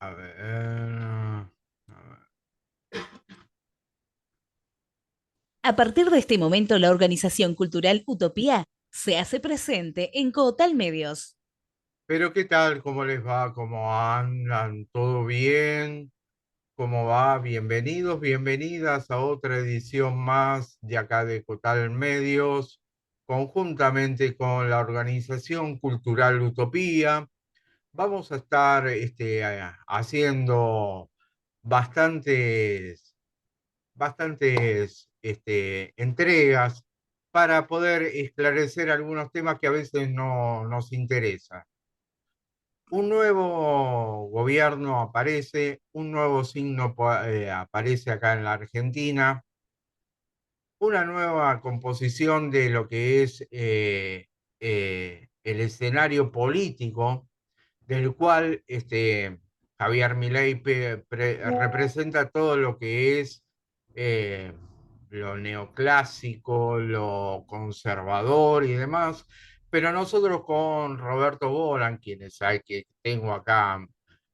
A ver. A partir de este momento, la organización cultural Utopía se hace presente en Cotal Medios. Pero ¿qué tal? ¿Cómo les va? ¿Cómo andan? ¿Todo bien? ¿Cómo va? Bienvenidos, bienvenidas a otra edición más de acá de Cotal Medios, conjuntamente con la organización cultural Utopía. Vamos a estar haciendo bastantes entregas para poder esclarecer algunos temas que a veces no nos interesan. Un nuevo gobierno aparece, un nuevo signo aparece acá en la Argentina, una nueva composición de lo que es el escenario político del cual Javier Milei representa todo lo que es eh, lo neoclásico, lo conservador y demás, pero nosotros con Roberto Bolan, quienes hay que tengo acá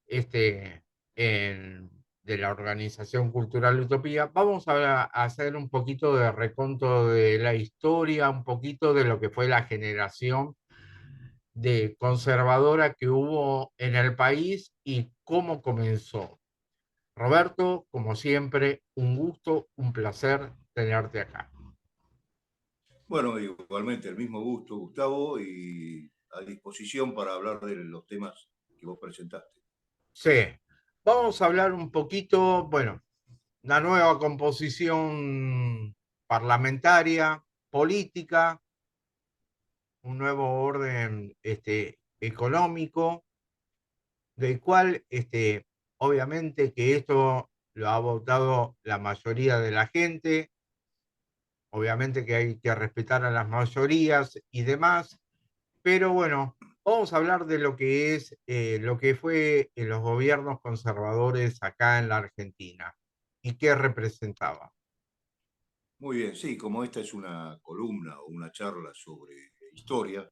este, de la Organización Cultural Utopía, vamos a hacer un poquito de reconto de la historia, un poquito de lo que fue la generación de conservadora que hubo en el país y cómo comenzó. Roberto, como siempre, un gusto, un placer tenerte acá. Bueno, igualmente el mismo gusto, Gustavo, y a disposición para hablar de los temas que vos presentaste. Sí, vamos a hablar un poquito, bueno, una nueva composición parlamentaria, política, un nuevo orden económico, del cual obviamente que esto lo ha votado la mayoría de la gente. Obviamente que hay que respetar a las mayorías y demás, pero bueno, vamos a hablar de lo que es lo que fue los gobiernos conservadores acá en la Argentina y qué representaba. Muy bien, sí, como esta es una columna o una charla sobre historia,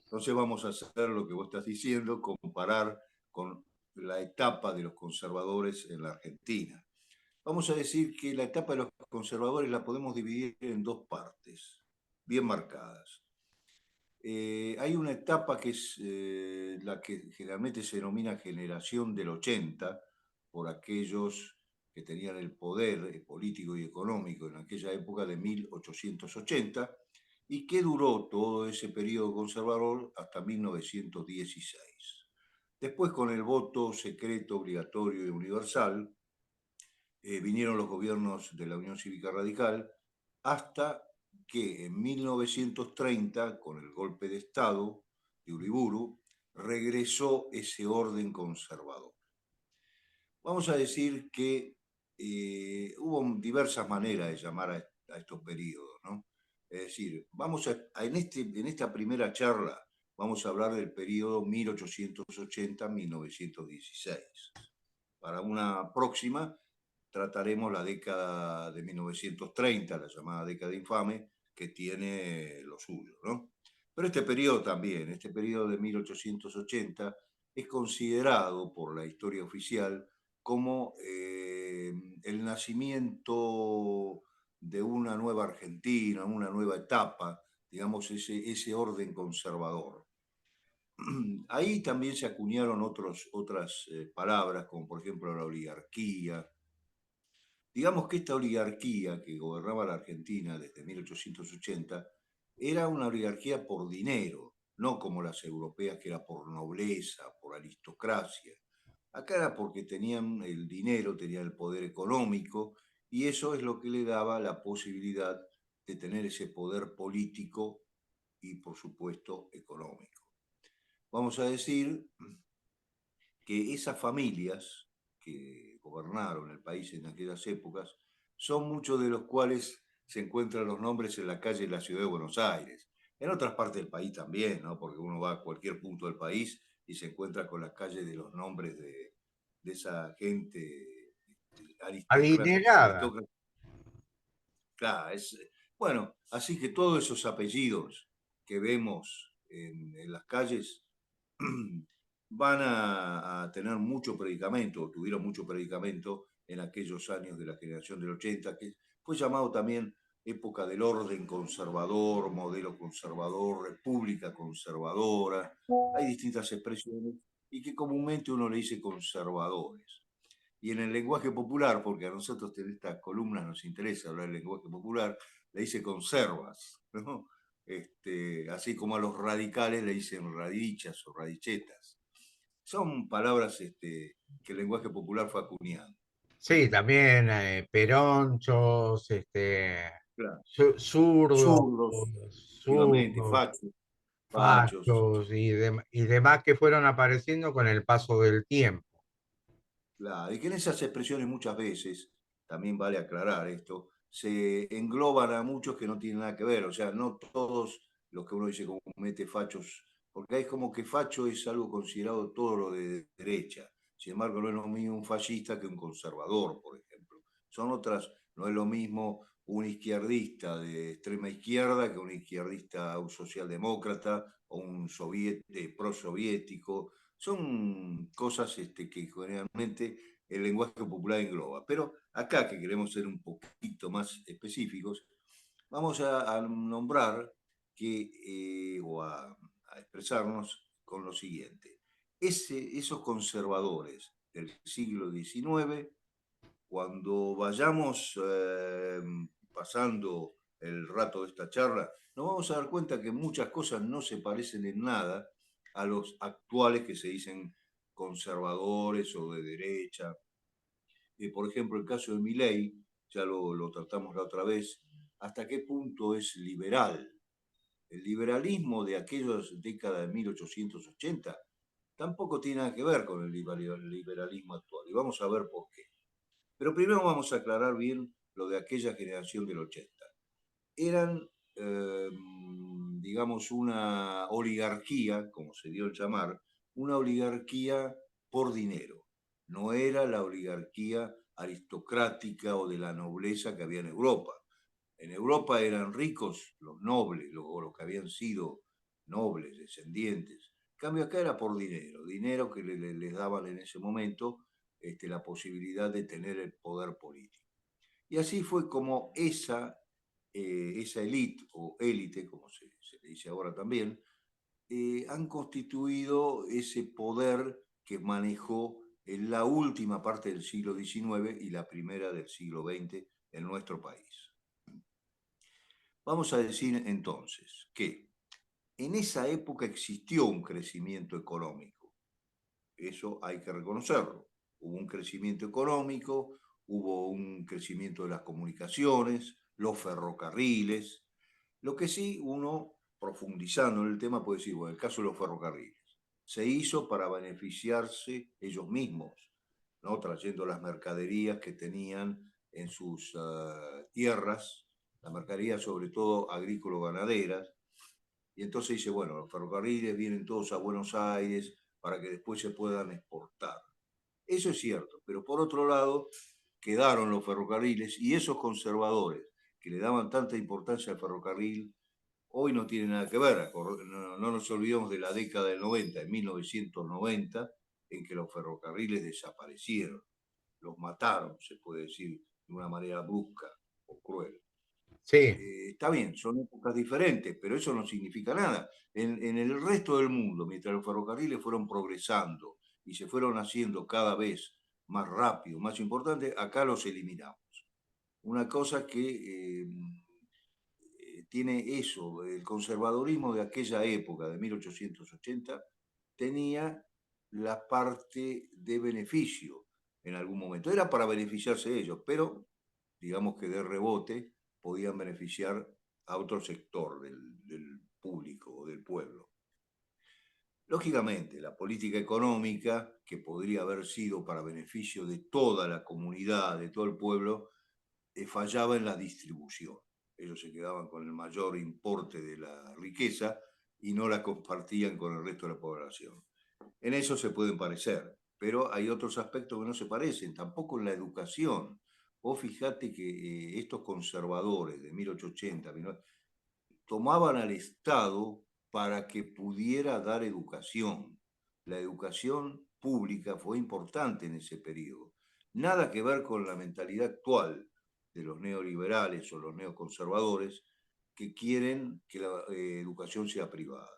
entonces vamos a hacer lo que vos estás diciendo, comparar con la etapa de los conservadores en la Argentina. Vamos a decir que la etapa de los conservadores la podemos dividir en dos partes, bien marcadas. Hay una etapa que es la que generalmente se denomina generación del 80, por aquellos que tenían el poder político y económico en aquella época de 1880, y que duró todo ese periodo conservador hasta 1916. Después, con el voto secreto, obligatorio y universal, vinieron los gobiernos de la Unión Cívica Radical hasta que en 1930, con el golpe de Estado de Uriburu, regresó ese orden conservador. Vamos a decir que hubo diversas maneras de llamar a estos periodos, ¿no? Es decir, en esta primera charla vamos a hablar del periodo 1880-1916. Para una próxima trataremos la década de 1930, la llamada década infame, que tiene lo suyo, ¿no? Pero este periodo también, este periodo de 1880, es considerado por la historia oficial como el nacimiento de una nueva Argentina, una nueva etapa, digamos, ese orden conservador. Ahí también se acuñaron otras palabras, como por ejemplo la oligarquía. Digamos que esta oligarquía que gobernaba la Argentina desde 1880 era una oligarquía por dinero, no como las europeas que era por nobleza, por aristocracia. Acá era porque tenían el dinero, tenían el poder económico y eso es lo que le daba la posibilidad de tener ese poder político y por supuesto económico. Vamos a decir que esas familias que gobernaron el país en aquellas épocas son muchos de los cuales se encuentran los nombres en la calle de la ciudad de Buenos Aires. En otras partes del país también, ¿no? Porque uno va a cualquier punto del país y se encuentra con las calles de los nombres de esa gente Adinerada. aristócrata. Claro, bueno, así que todos esos apellidos que vemos en las calles van a tener mucho predicamento, tuvieron mucho predicamento en aquellos años de la generación del 80, que fue llamado también época del orden conservador, modelo conservador, república conservadora. Hay distintas expresiones y que comúnmente uno le dice conservadores. Y en el lenguaje popular, porque a nosotros en estas columnas nos interesa hablar del lenguaje popular, le dice conservas, ¿no? Así como a los radicales le dicen radichas o radichetas. Son palabras que el lenguaje popular fue acuñando. Sí, también peronchos, Claro. zurdos, Zurdos, efectivamente, zurdos, fachos, fachos. fachos y demás que fueron apareciendo con el paso del tiempo. Claro, y que en esas expresiones muchas veces, también vale aclarar esto, se engloban a muchos que no tienen nada que ver, o sea, no todos los que uno dice comúnmente fachos, porque hay como que facho es algo considerado todo lo de derecha, sin embargo no es lo mismo un fascista que un conservador, por ejemplo. Son otras, no es lo mismo un izquierdista de extrema izquierda que un izquierdista un socialdemócrata o un prosoviético, son cosas que generalmente el lenguaje popular engloba. Pero acá, que queremos ser un poquito más específicos, vamos a nombrar o a expresarnos con lo siguiente. Esos conservadores del siglo XIX, cuando vayamos pasando el rato de esta charla, nos vamos a dar cuenta que muchas cosas no se parecen en nada a los actuales que se dicen conservadores o de derecha. Por ejemplo, el caso de Milei, ya lo tratamos la otra vez, hasta qué punto es liberal. El liberalismo de aquellas décadas de 1880 tampoco tiene nada que ver con el liberalismo actual. Y vamos a ver por qué. Pero primero vamos a aclarar bien lo de aquella generación del 80. Eran, digamos, una oligarquía, como se dio en llamar, una oligarquía por dinero. No era la oligarquía aristocrática o de la nobleza que había en Europa. En Europa eran ricos los nobles o los que habían sido nobles, descendientes. En cambio acá era por dinero, dinero que les daban en ese momento la posibilidad de tener el poder político. Y así fue como esa élite o élite, como se le dice ahora también, han constituido ese poder que manejó en la última parte del siglo XIX y la primera del siglo XX en nuestro país. Vamos a decir entonces que en esa época existió un crecimiento económico. Eso hay que reconocerlo. Hubo un crecimiento económico, hubo un crecimiento de las comunicaciones, los ferrocarriles. Lo que sí, uno, profundizando en el tema, puede decir, bueno, el caso de los ferrocarriles, se hizo para beneficiarse ellos mismos, ¿no? Trayendo las mercaderías que tenían en sus tierras, las mercaderías sobre todo agrícola-ganaderas, y entonces dice, bueno, los ferrocarriles vienen todos a Buenos Aires para que después se puedan exportar. Eso es cierto, pero por otro lado quedaron los ferrocarriles y esos conservadores que le daban tanta importancia al ferrocarril, hoy no tienen nada que ver. No nos olvidemos de la década del 90, en 1990, en que los ferrocarriles desaparecieron, los mataron, se puede decir, de una manera brusca o cruel. Sí, Está bien, son épocas diferentes, pero eso no significa nada. En el resto del mundo, mientras los ferrocarriles fueron progresando y se fueron haciendo cada vez más rápido, más importante, acá los eliminamos. Una cosa que tiene eso, el conservadorismo de aquella época, de 1880, tenía la parte de beneficio en algún momento. Era para beneficiarse de ellos, pero digamos que de rebote podían beneficiar a otro sector del público o del pueblo. Lógicamente, la política económica, que podría haber sido para beneficio de toda la comunidad, de todo el pueblo, fallaba en la distribución. Ellos se quedaban con el mayor importe de la riqueza y no la compartían con el resto de la población. En eso se pueden parecer, pero hay otros aspectos que no se parecen, tampoco en la educación. Vos fijate que estos conservadores de 1880 tomaban al Estado para que pudiera dar educación. la educación pública fue importante en ese periodo. Nada que ver con la mentalidad actual de los neoliberales o los neoconservadores que quieren que la educación sea privada,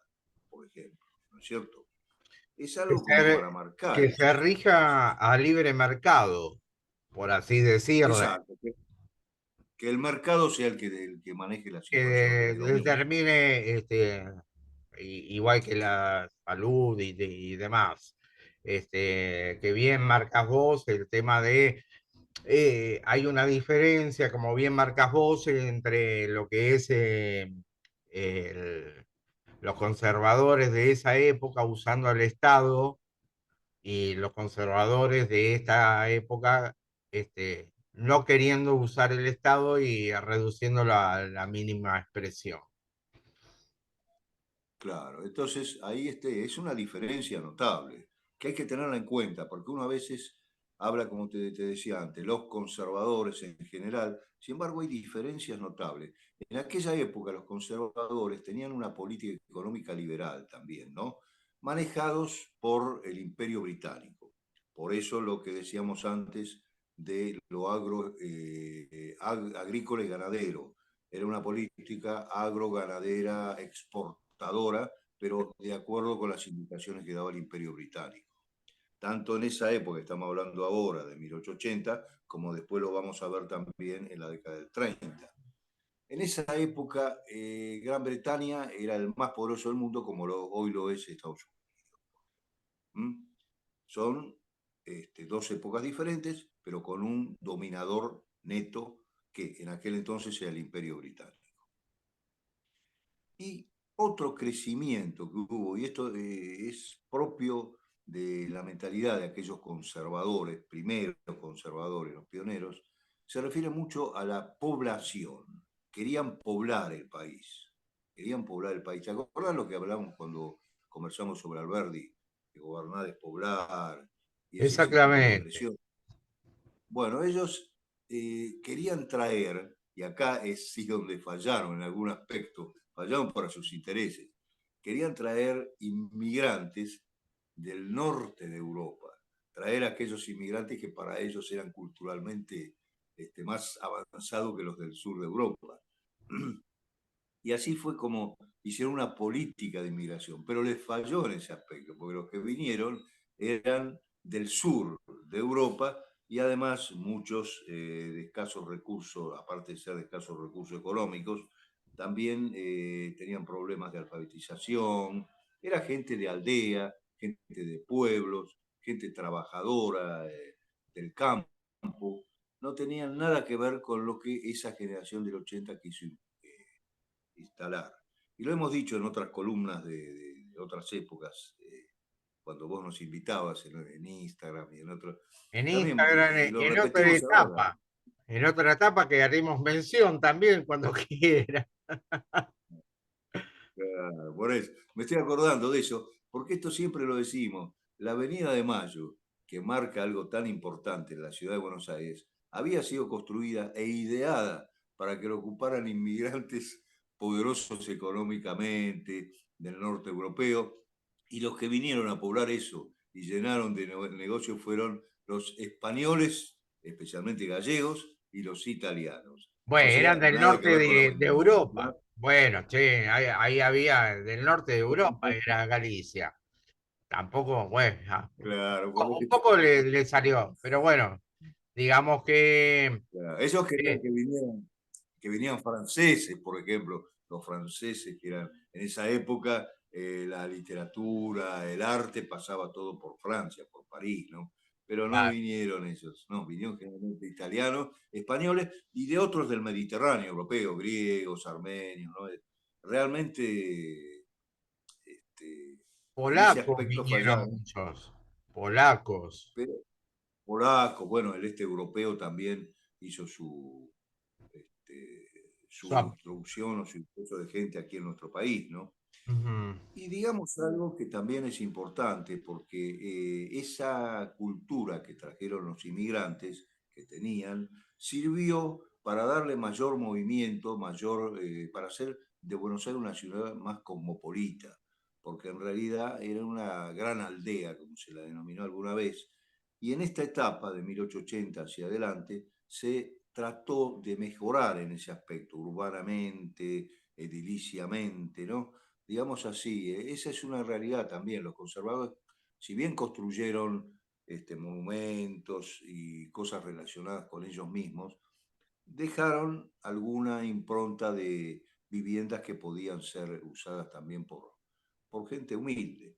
por ejemplo, ¿no es cierto? Es Que algo como se, para marcar que se esas rija diferencias. a libre mercado, por así decirlo, Exacto, que el mercado sea el que maneje la que situación de economía. determine igual que la salud y demás. Que bien marcas vos el tema de, hay una diferencia, como bien marcas vos, entre lo que es el- los conservadores de esa época usando al Estado y los conservadores de esta época no queriendo usar el Estado y reduciendo la mínima expresión. Claro, entonces ahí es una diferencia notable que hay que tenerla en cuenta, porque uno a veces habla, como te decía antes, los conservadores en general, sin embargo hay diferencias notables. En aquella época los conservadores tenían una política económica liberal también, ¿no? Manejados por el Imperio Británico. Por eso lo que decíamos antes de lo agrícola y ganadero. Era una política agroganadera exportadora, pero de acuerdo con las indicaciones que daba el Imperio Británico. Tanto en esa época, estamos hablando ahora de 1880, como después lo vamos a ver también en la década del 30. En esa época, Gran Bretaña era el más poderoso del mundo, como hoy lo es Estados Unidos. ¿Mm? Son dos épocas diferentes, pero con un dominador neto que en aquel entonces era el Imperio Británico. Y otro crecimiento que hubo, y esto es propio de la mentalidad de aquellos conservadores, primeros conservadores, los pioneros, se refiere mucho a la población. Querían poblar el país. Querían poblar el país. ¿Te acuerdas lo que hablamos cuando conversamos sobre Alberti? Que gobernar es poblar y ese tipo de Exactamente. expresión. Bueno, ellos querían traer, y acá es sí donde fallaron en algún aspecto, fallaron para sus intereses, querían traer inmigrantes del norte de Europa, traer a aquellos inmigrantes que para ellos eran culturalmente más avanzados que los del sur de Europa. Y así fue como hicieron una política de inmigración, pero les falló en ese aspecto, porque los que vinieron eran del sur de Europa y además muchos de escasos recursos, aparte de ser de escasos recursos económicos, también tenían problemas de alfabetización, era gente de aldea, gente de pueblos, gente trabajadora del campo, no tenían nada que ver con lo que esa generación del 80 quiso instalar. Y lo hemos dicho en otras columnas de otras épocas, cuando vos nos invitabas en Instagram y en otros. En También, Instagram, y lo repetimos ahora. en otra etapa que haremos mención también cuando quiera. Claro, por eso, me estoy acordando de eso, porque esto siempre lo decimos. La Avenida de Mayo, que marca algo tan importante en la ciudad de Buenos Aires, había sido construida e ideada para que lo ocuparan inmigrantes poderosos económicamente del norte europeo, y los que vinieron a poblar eso y llenaron de negocios fueron los españoles, especialmente gallegos, y los italianos. Bueno, O eran sea, del nada que norte ver con la de Avenida de Europa. Mayo. Bueno, che, ahí había del norte de Europa, era Galicia. Tampoco, bueno, Claro, por un eso. poco le salió, pero bueno, digamos que Claro, ellos querían eh, que vinieran franceses, por ejemplo, los franceses que eran en esa época la literatura, el arte pasaba todo por Francia, por París, ¿no? Pero no ah, vinieron ellos, no, vinieron generalmente italianos, españoles y de otros del Mediterráneo europeo, griegos, armenios, ¿no? Realmente en ese polacos aspecto vinieron fallaron, muchos, polacos. pero polacos, bueno, el este europeo también hizo su Suap. introducción o su ingreso de gente aquí en nuestro país, ¿no? Ujú. Y digamos algo que también es importante, porque esa cultura que trajeron los inmigrantes que tenían, sirvió para darle mayor movimiento, para hacer de Buenos Aires una ciudad más cosmopolita. porque en realidad era una gran aldea, como se la denominó alguna vez, y en esta etapa de 1880 hacia adelante se trató de mejorar en ese aspecto, urbanamente, ediliciamente, ¿no? Digamos así, esa es una realidad también. Los conservadores, si bien construyeron monumentos y cosas relacionadas con ellos mismos, dejaron alguna impronta de viviendas que podían ser usadas también por gente humilde.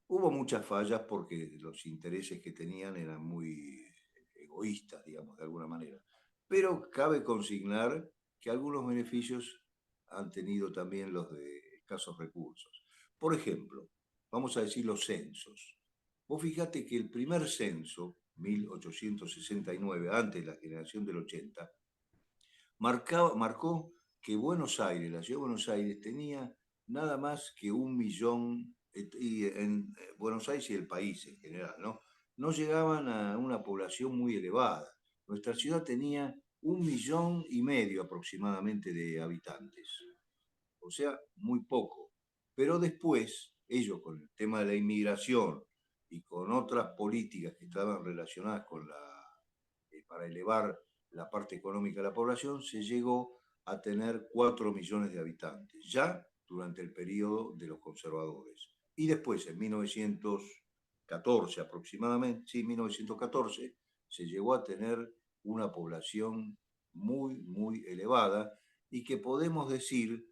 Hubo muchas fallas porque los intereses que tenían eran muy egoístas, digamos, de alguna manera. Pero cabe consignar que algunos beneficios han tenido también los de escasos recursos. Por ejemplo, vamos a decir los censos. Vos fíjate que el primer censo, 1869, antes de la generación del 80, marcó que Buenos Aires, la ciudad de Buenos Aires, tenía nada más que 1 millón, y en Buenos Aires y el país en general, ¿no? No llegaban a una población muy elevada. Nuestra ciudad tenía 1,5 millones aproximadamente de habitantes, o sea, muy poco. Pero después, ellos con el tema de la inmigración y con otras políticas que estaban relacionadas con para elevar la parte económica de la población, se llegó a tener 4 millones de habitantes, ya durante el periodo de los conservadores. Y después, en 1914 aproximadamente, sí, 1914, se llegó a tener una población muy, muy elevada y que podemos decir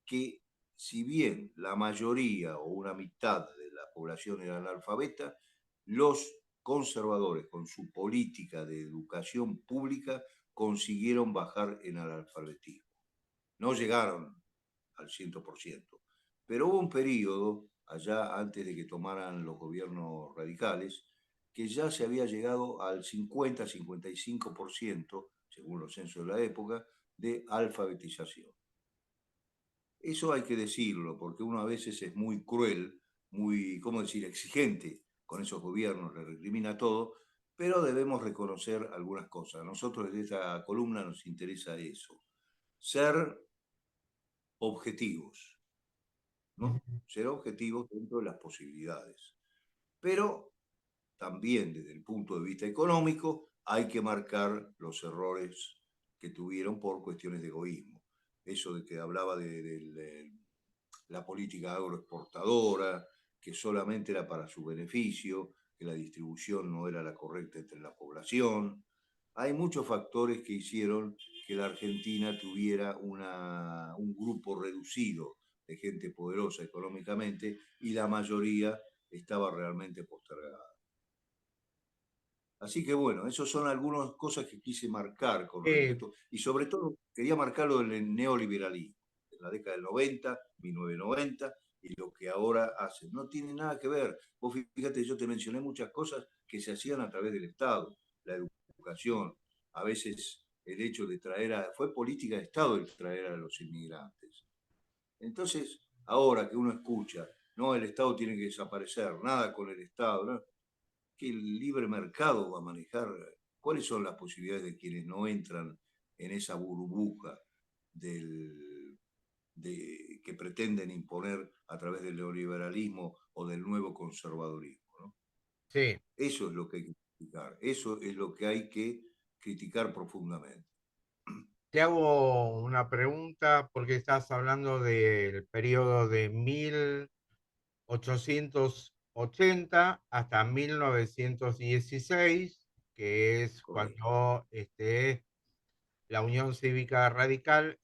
que si bien la mayoría o una mitad de la población era analfabeta, los conservadores con su política de educación pública consiguieron bajar en el analfabetismo. No llegaron al 100%, pero hubo un periodo allá antes de que tomaran los gobiernos radicales que ya se había llegado al 50-55%, según los censos de la época, de alfabetización. Eso hay que decirlo, porque uno a veces es muy cruel, muy, ¿cómo decir?, exigente con esos gobiernos, le recrimina todo, pero debemos reconocer algunas cosas. A nosotros desde esta columna nos interesa eso, ser objetivos, ¿no? Ser objetivos dentro de las posibilidades. Pero también desde el punto de vista económico hay que marcar los errores que tuvieron por cuestiones de egoísmo. Eso de que hablaba de la política agroexportadora, que solamente era para su beneficio, que la distribución no era la correcta entre la población. Hay muchos factores que hicieron que la Argentina tuviera un grupo reducido de gente poderosa económicamente y la mayoría estaba realmente postergada. Así que bueno, esas son algunas cosas que quise marcar con respecto, y sobre todo quería marcar lo del neoliberalismo, en la década del 90, 1990, y lo que ahora hacen. No tiene nada que ver. Vos fíjate, yo te mencioné muchas cosas que se hacían a través del Estado, la educación, a veces el hecho de fue política de Estado el traer a los inmigrantes. Entonces, ahora que uno escucha, no, el Estado tiene que desaparecer, nada con el Estado, ¿no? Que el libre mercado va a manejar, cuáles son las posibilidades de quienes no entran en esa burbuja que pretenden imponer a través del neoliberalismo o del nuevo conservadurismo, ¿no? Sí. Eso es lo que hay que criticar, eso es lo que hay que criticar profundamente. Te hago una pregunta porque estás hablando del periodo de 1880 hasta 1916, que es Correcto. cuando la Unión Cívica Radical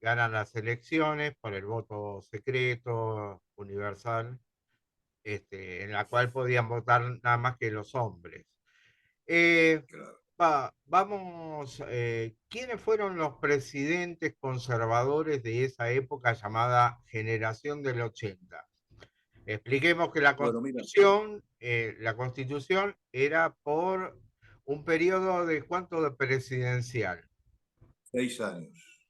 gana las elecciones por el voto secreto universal, en la cual podían votar nada más que los hombres. Eh, Claro. Vamos, ¿quiénes fueron los presidentes conservadores de esa época llamada Generación del 80? Expliquemos que Bueno, mira, la Constitución era por un periodo de ¿cuánto de presidencial? 6 años,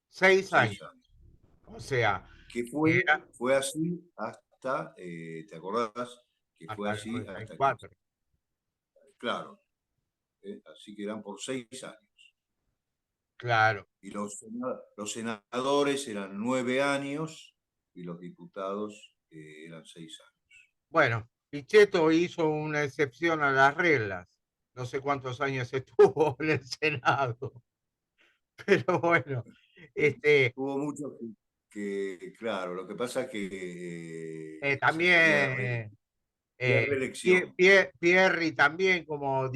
6 años. 6 años. O sea, Que era fue así hasta, ¿te acordás? Que fue hasta el así hasta que, 94. claro, así que eran por 6 años. Claro, Y los senadores eran 9 años y los diputados eran 6 años. Bueno, Pichetto hizo una excepción a las reglas. No sé cuántos años estuvo en el Senado, pero bueno, este, Hubo muchos claro, lo que pasa es que también había reelección. Pierri también como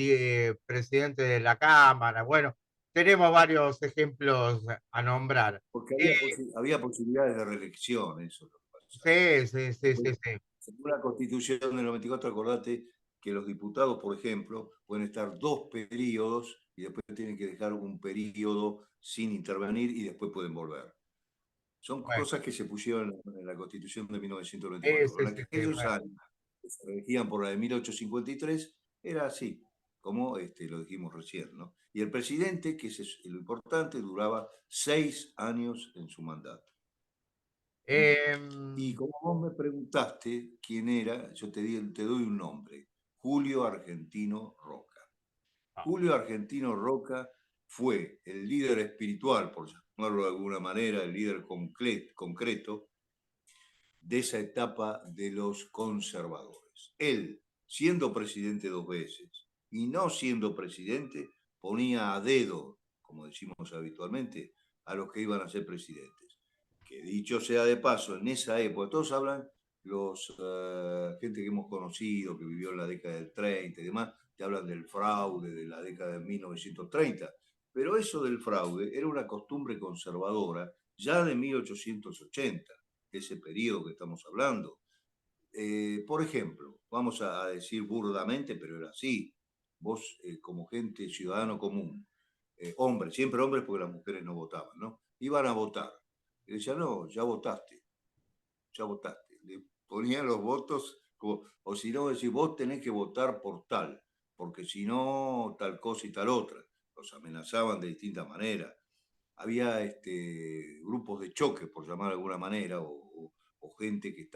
presidente de la Cámara. Bueno, tenemos varios ejemplos a nombrar. Porque Eh, había posibilidades de reelección, eso es lo que pasa. sí, sí, sí, Después, sí, sí. según la Constitución del 94, acordate que los diputados, por ejemplo, pueden estar 2 periodos y después tienen que dejar un periodo sin intervenir y después pueden volver. Son Bueno, cosas que se pusieron en la Constitución de 1994. sí, Pero en sí, sí, aquellos bueno. años que se regían por la de 1853, era así, como lo dijimos recién, ¿no? Y el presidente, que es lo importante, duraba 6 años en su mandato. Y Em, como vos me preguntaste quién era, yo te doy un nombre, Julio Argentino Roca. ah, Julio Argentino Roca fue el líder espiritual, por llamarlo de alguna manera, el líder concreto de esa etapa de los conservadores. Él, siendo presidente 2 veces y no siendo presidente, ponía a dedo, como decimos habitualmente, a los que iban a ser presidentes. Que dicho sea de paso, en esa época, todos hablan, gente que hemos conocido, que vivió en la década del 30 y demás, te hablan del fraude de la década de 1930, pero eso del fraude era una costumbre conservadora ya de 1880, ese periodo que estamos hablando. Por ejemplo, vamos a decir burdamente, pero era así, vos como gente, ciudadano común, hombres, siempre hombres porque las mujeres no votaban, ¿no? Iban a votar. Y decían, no, ya votaste, ya votaste. Le ponían los votos, o si no, decir, vos tenés que votar por tal, porque si no, tal cosa y tal otra. Los amenazaban de distintas maneras. Había grupos de choque, por llamar de alguna manera, o gente que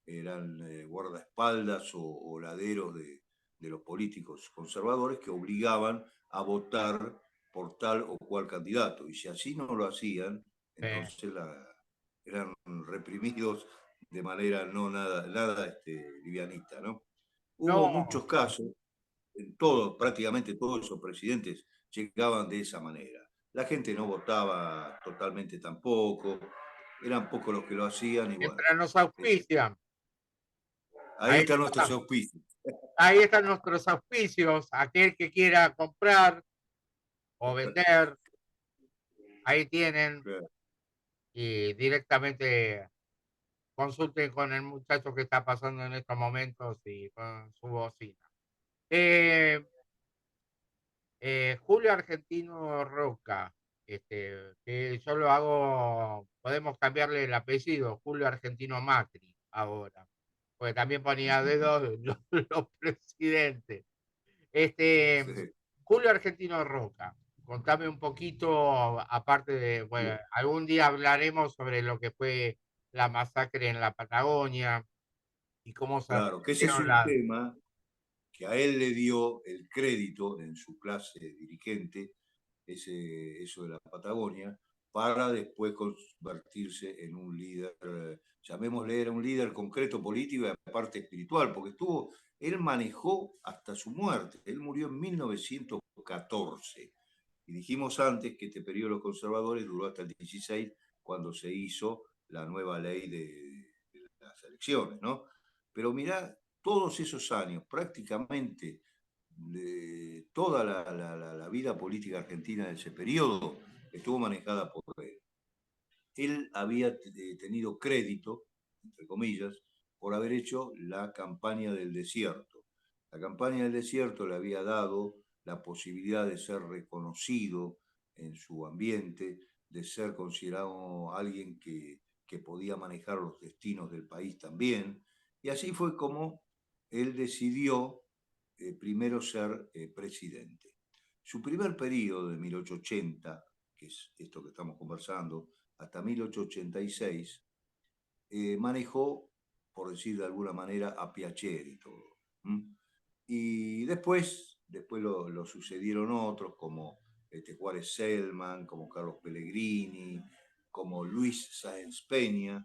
eran guardaespaldas o laderos de los políticos conservadores que obligaban a votar por tal o cual candidato. Y si así no lo hacían, entonces eran reprimidos de manera no nada livianita, ¿no? Hubo no, muchos casos, en todo, prácticamente todos esos presidentes llegaban de esa manera. La gente no votaba totalmente tampoco, eran pocos los que lo hacían y bueno, mientras nos este, auspician. ahí Ahí están nuestros está. auspicios. Ahí están nuestros auspicios. Aquel que quiera comprar o vender, ahí tienen y directamente consulten con el muchacho que está pasando en estos momentos y con su bocina. Eh, Julio Argentino Roca, que yo lo hago, podemos cambiarle el apellido, Julio Argentino Macri, ahora, porque también ponía dedos los presidentes. Este, Sí, Julio Argentino Roca, contame un poquito, aparte de, bueno, algún día hablaremos sobre lo que fue la masacre en la Patagonia y cómo se claro, que ese es repitieron un las... tema que a él le dio el crédito en su clase dirigente, eso de la Patagonia, para después convertirse en un líder, llamémosle, era un líder concreto político y aparte espiritual, porque él manejó hasta su muerte, él murió en 1914. Y dijimos antes que este periodo de los conservadores duró hasta el 16, cuando se hizo la nueva ley de las elecciones, ¿no? Pero mirá, todos esos años, prácticamente toda la vida política argentina de ese periodo estuvo manejada por él. Él había tenido crédito, entre comillas, por haber hecho la campaña del desierto. La campaña del desierto le había dado la posibilidad de ser reconocido en su ambiente, de ser considerado alguien que podía manejar los destinos del país también. Y así fue como él decidió primero ser presidente. Su primer periodo de 1880, que es esto que estamos conversando, hasta 1886, manejó, por decir de alguna manera, a Piacere y todo. Y después lo sucedieron otros como Juárez Selman, como Carlos Pellegrini, como Luis Sáenz Peña,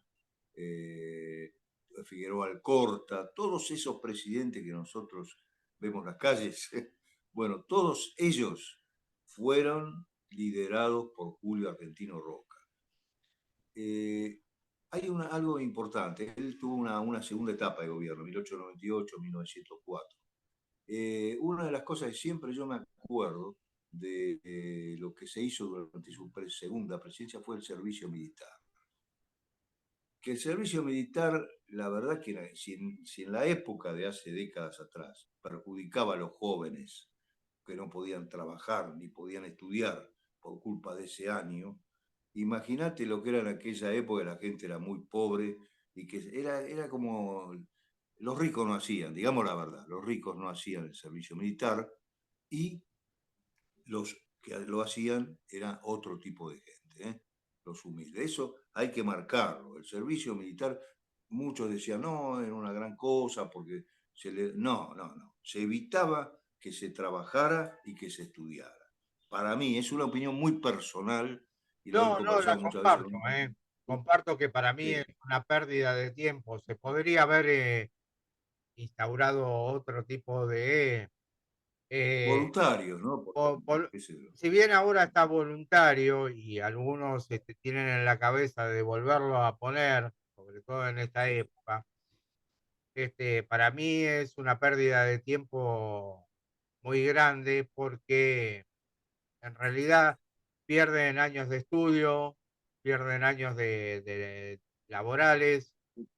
Figueroa Alcorta, todos esos presidentes que nosotros vemos en las calles, bueno, todos ellos fueron liderados por Julio Argentino Roca. Hay algo importante, él tuvo una segunda etapa de gobierno, 1898-1904. Una de las cosas que siempre yo me acuerdo de lo que se hizo durante su segunda presidencia fue el servicio militar. Que el servicio militar, la verdad que si en la época de hace décadas atrás perjudicaba a los jóvenes que no podían trabajar ni podían estudiar por culpa de ese año, imagínate lo que era en aquella época, la gente era muy pobre y que era como los ricos no hacían, digamos la verdad, los ricos no hacían el servicio militar y los que lo hacían eran otro tipo de gente, ¿eh? Los humildes. Eso hay que marcarlo. El servicio militar, muchos decían, no, era una gran cosa porque no, no, no. Se evitaba que se trabajara y que se estudiara. Para mí, es una opinión muy personal y lo he No, no, la conversado muchas veces comparto, con... ¿eh? Comparto que para mí es Sí. una pérdida de tiempo. Se podría haber instaurado otro tipo de... eh, Voluntarios, ¿no? Por po- ejemplo, pol- qué sé yo. si bien ahora está voluntario y algunos tienen en la cabeza de volverlo a poner, sobre todo en esta Sí, época, para mí es una pérdida de tiempo muy grande porque en realidad pierden años de estudio, pierden años de laborales,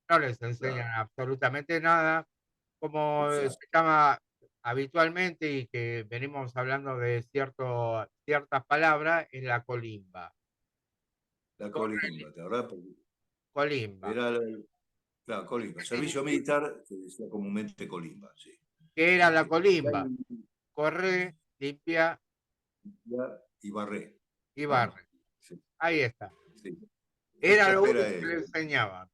no les enseñan claro, absolutamente nada, como se exacto. llama habitualmente y que venimos hablando de ciertas palabras, es la colimba. La Corre colimba, ¿verdad? Porque colimba. era claro, colimba. Servicio militar, se decía comúnmente colimba, sí. ¿Qué era la Y hay colimba? Corre, limpia y barré, y ¿no? barre. Sí, Ahí está. sí. Era lo Era único que le eso. enseñaban.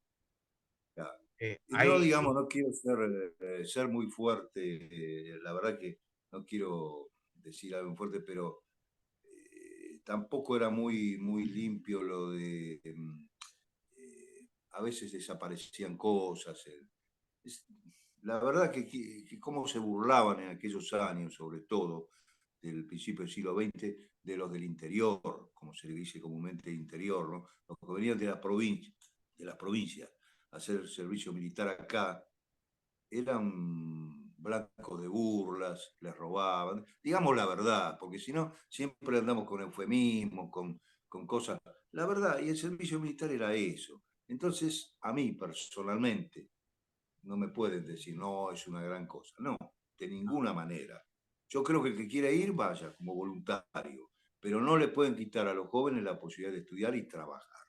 Claro. Y no, Ahí, digamos, no quiero ser muy fuerte, la verdad que no quiero decir algo muy fuerte, pero tampoco era muy limpio lo de, a veces desaparecían cosas. Es- la verdad que cómo se burlaban en aquellos años, sobre todo del principio del siglo XX, de los del interior, como se le dice comúnmente interior, ¿no? Los que venían de las provincias a hacer servicio militar acá, eran blancos de burlas, les robaban, digamos la verdad, porque si no, siempre andamos con eufemismos, con cosas. La verdad, y el servicio militar era eso. Entonces, a mí personalmente, no me pueden decir, no, es una gran cosa. No, de ninguna manera. Yo creo que el que quiera ir, vaya como voluntario, pero no le pueden quitar a los jóvenes la posibilidad de estudiar y trabajar.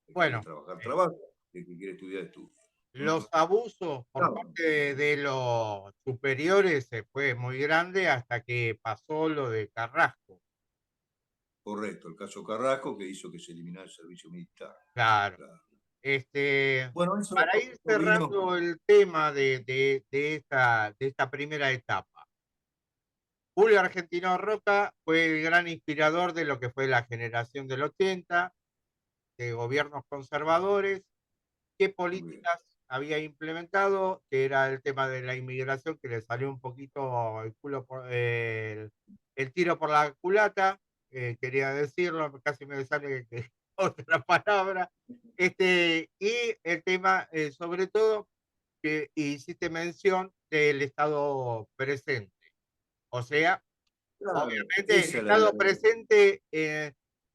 El que quiere bueno, trabajar, trabaja. El que quiere estudiar, estudia. ¿No? los abusos por No, parte de los superiores se fue muy grande hasta que pasó lo de Carrasco. correcto. El caso Carrasco que hizo que se eliminara el servicio militar. Claro. Claro. Este, Bueno, eso para ir vino, cerrando el tema de esta primera etapa, Julio Argentino Roca fue el gran inspirador de lo que fue la generación del 80, de gobiernos conservadores, qué muy bien. políticas había implementado, que era el tema de la inmigración, que le salió un poquito el tiro por la culata, quería decirlo, casi me sale otra palabra. Y el tema, sobre todo, que hiciste mención del Estado presente. O sea, Claro, obviamente el esa es la, Estado presente,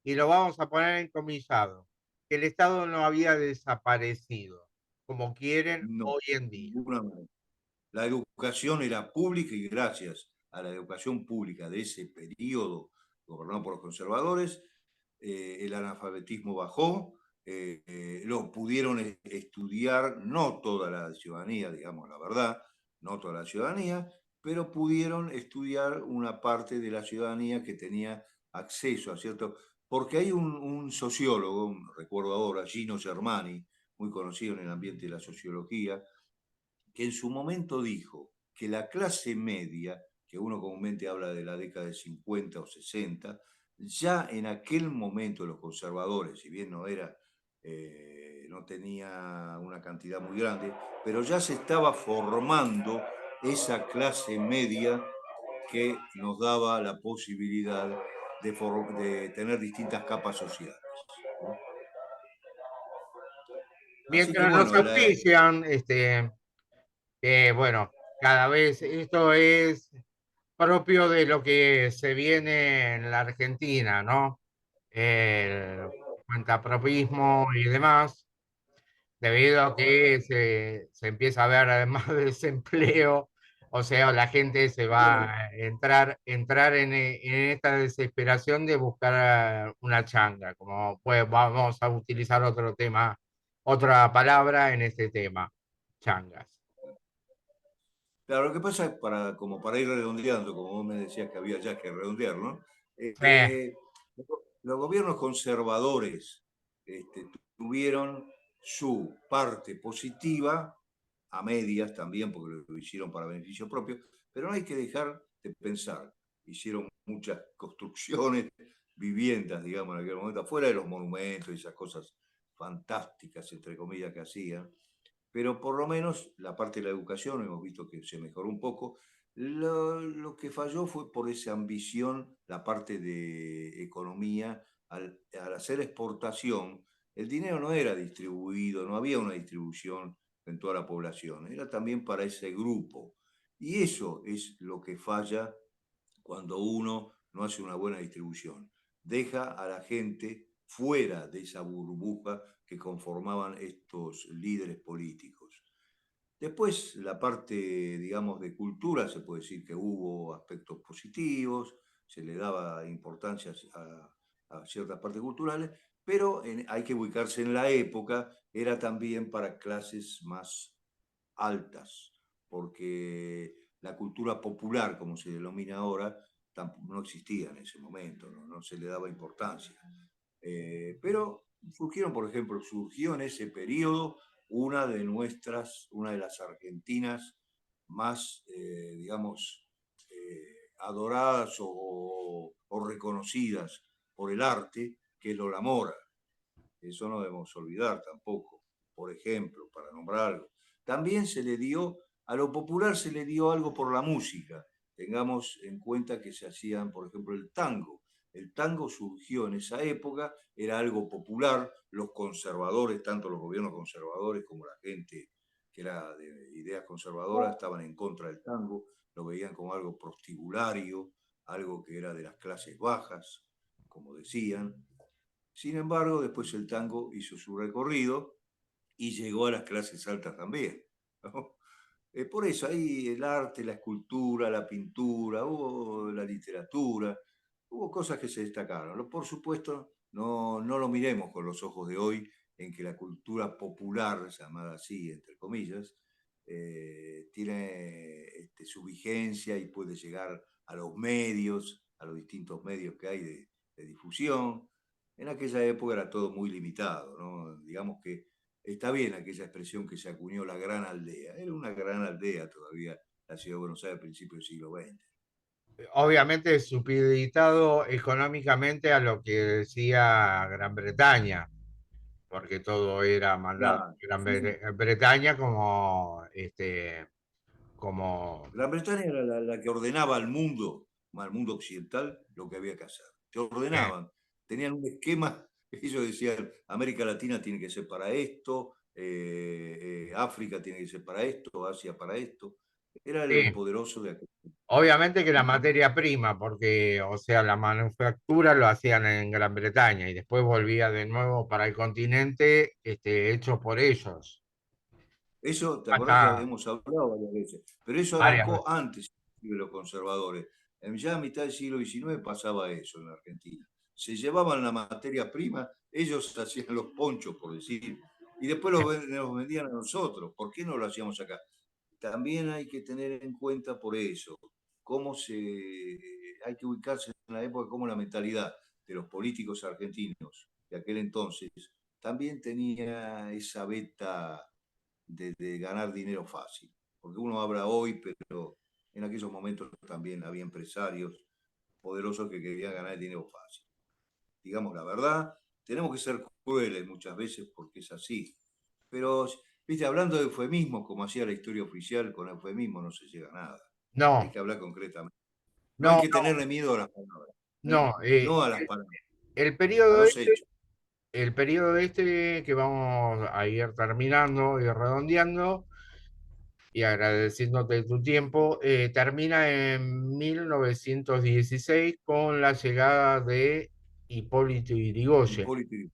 y lo vamos a poner comillado, que el Estado no había desaparecido, como quieren no, hoy en de día. ninguna manera. La educación era pública y gracias a la educación pública de ese periodo gobernado por los conservadores, el analfabetismo bajó, lo pudieron estudiar, no toda la ciudadanía, digamos la verdad, no toda la ciudadanía, pero pudieron estudiar una parte de la ciudadanía que tenía acceso a cierto... Porque hay un sociólogo, recuerdo ahora, Gino Germani, muy conocido en el ambiente de la sociología, que en su momento dijo que la clase media, que uno comúnmente habla de la década de 50 o 60, ya en aquel momento los conservadores, si bien no era no tenía una cantidad muy grande, pero ya se estaba formando esa clase media que nos daba la posibilidad de tener distintas capas sociales. Así que Mientras nos bueno, auspician, bueno, cada vez esto es propio de lo que se viene en la Argentina, ¿no? El cuentapropismo y demás, debido a que se empieza a ver además de desempleo, o sea, la gente se va a entrar en esta desesperación de buscar una changa, como pues vamos a utilizar otro tema, otra palabra en este tema, changas. claro, lo que pasa es, como para ir redondeando, como vos me decías que había ya que redondear, ¿no? Eh, Los gobiernos conservadores tuvieron su parte positiva, a medias también, porque lo hicieron para beneficio propio, pero no hay que dejar de pensar. Hicieron muchas construcciones, viviendas, digamos, en aquel momento, afuera de los monumentos y esas cosas fantásticas, entre comillas, que hacían, pero por lo menos la parte de la educación hemos visto que se mejoró un poco. Lo que falló fue por esa ambición, la parte de economía, al hacer exportación, el dinero no era distribuido, no había una distribución en toda la población, era también para ese grupo. Y eso es lo que falla cuando uno no hace una buena distribución. Deja a la gente fuera de esa burbuja que conformaban estos líderes políticos. Después, la parte, digamos, de cultura, se puede decir que hubo aspectos positivos, se le daba importancia a ciertas partes culturales, pero hay que ubicarse en la época, era también para clases más altas, porque la cultura popular, como se denomina ahora, no existía en ese momento, no se le daba importancia. Pero surgieron, por ejemplo, surgió en ese periodo una de las argentinas más, digamos, adoradas o reconocidas por el arte, que es Lola Mora. Eso no debemos olvidar tampoco, por ejemplo, para nombrar algo. También a lo popular se le dio algo por la música. Tengamos en cuenta que se hacían, por ejemplo, el tango. El tango surgió en esa época, era algo popular, los conservadores, tanto los gobiernos conservadores como la gente que era de ideas conservadoras, estaban en contra del tango, lo veían como algo prostibulario, algo que era de las clases bajas, como decían. Sin embargo, después el tango hizo su recorrido y llegó a las clases altas también, ¿no? Por eso ahí el arte, la escultura, la pintura, hubo la literatura, hubo cosas que se destacaron. Por supuesto, no lo miremos con los ojos de hoy, en que la cultura popular, llamada así, entre comillas, tiene su vigencia y puede llegar a los medios, a los distintos medios que hay de difusión. En aquella época era todo muy limitado, ¿no? Digamos que está bien aquella expresión que se acuñó, la gran aldea. Era una gran aldea todavía la ciudad de Buenos Aires a principios del siglo XX. obviamente supeditado económicamente a lo que decía Gran Bretaña, porque todo era mandado Claro, por Gran sí. Bretaña como, como Gran Bretaña era la que ordenaba al mundo occidental, lo que había que hacer. Te eh, ordenaban, tenían un esquema, ellos decían, América Latina tiene que ser para esto, África tiene que ser para esto, Asia para esto. Era el sí, poderoso de aquel. obviamente que la materia prima, porque, o sea, la manufactura lo hacían en Gran Bretaña y después volvía de nuevo para el continente, hecho por ellos. Eso, ¿te acordás que Hasta hemos hablado varias veces? Pero eso varias arrancó veces. antes de los conservadores. Ya a mitad del siglo XIX pasaba eso en la Argentina. Se llevaban la materia prima, ellos hacían los ponchos, por decir, y después los vendían a nosotros. ¿Por qué no lo hacíamos acá? También hay que tener en cuenta por eso, hay que ubicarse en la época como la mentalidad de los políticos argentinos de aquel entonces también tenía esa beta de ganar dinero fácil. Porque uno habla hoy, pero en aquellos momentos también había empresarios poderosos que querían ganar dinero fácil. Digamos la verdad, tenemos que ser crueles muchas veces porque es así. Pero, viste, hablando de eufemismo, como hacía la historia oficial, con eufemismo no se llega a nada. Hay No, que hablar concretamente. No hay no, que tenerle miedo a las palabras, no. no a las palabras, El a periodo los este, hechos. el periodo este que vamos a ir terminando y redondeando y agradeciéndote tu tiempo, termina en 1916 con la llegada de Hipólito Yrigoyen. Hipólito Yrigoyen.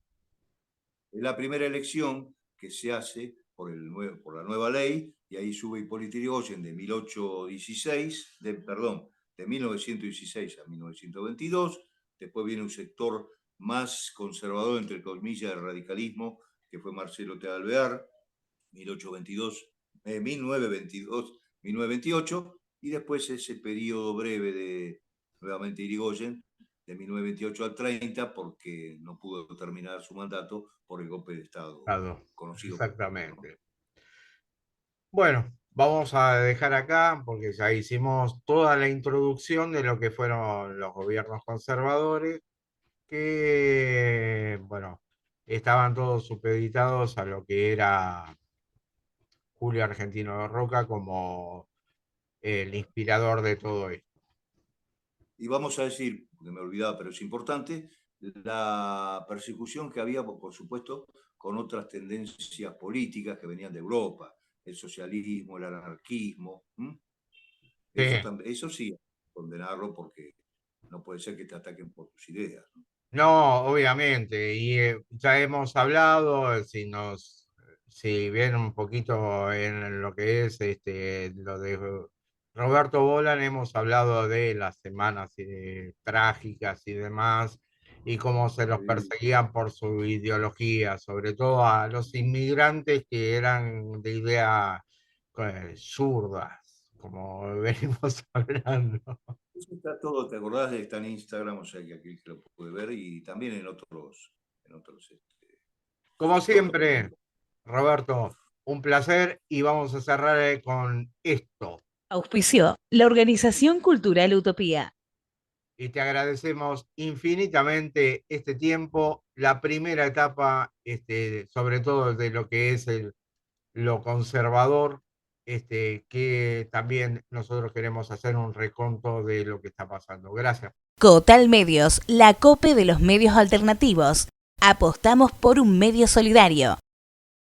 Es la primera elección que se hace por la nueva ley, y ahí sube Hipólito Yrigoyen de 1816, de 1916 a 1922. Después viene un sector más conservador, entre comillas, del radicalismo, que fue Marcelo T. Alvear, 1922, 1928, y después ese periodo breve de nuevamente Irigoyen, de 1928 al 30, porque no pudo terminar su mandato por el golpe de Estado conocido. Exactamente. Bueno, vamos a dejar acá porque ya hicimos toda la introducción de lo que fueron los gobiernos conservadores, que, bueno, estaban todos supeditados a lo que era Julio Argentino de Roca como el inspirador de todo esto. Y vamos a decir, porque me olvidaba, pero es importante, la persecución que había, por supuesto, con otras tendencias políticas que venían de Europa, el socialismo, el anarquismo. Sí. Eso sí, condenarlo porque no puede ser que te ataquen por tus ideas, ¿no? No, obviamente, y ya hemos hablado, si bien un poquito en lo que es lo de Roberto Bolan, hemos hablado de las semanas trágicas y demás, y cómo se los perseguían por su ideología, sobre todo a los inmigrantes que eran de idea zurdas, como venimos hablando. Eso está todo, ¿te acordás? Está en Instagram, o sea que aquí lo puede ver, y también en otros Como sectores. siempre, Roberto, un placer y vamos a cerrar con esto. Auspició la Organización Cultural Utopía. Y te agradecemos infinitamente este tiempo, la primera etapa, sobre todo de lo que es lo conservador, que también nosotros queremos hacer un reconto de lo que está pasando. Gracias. Cotal Medios, la COPE de los medios alternativos. Apostamos por un medio solidario.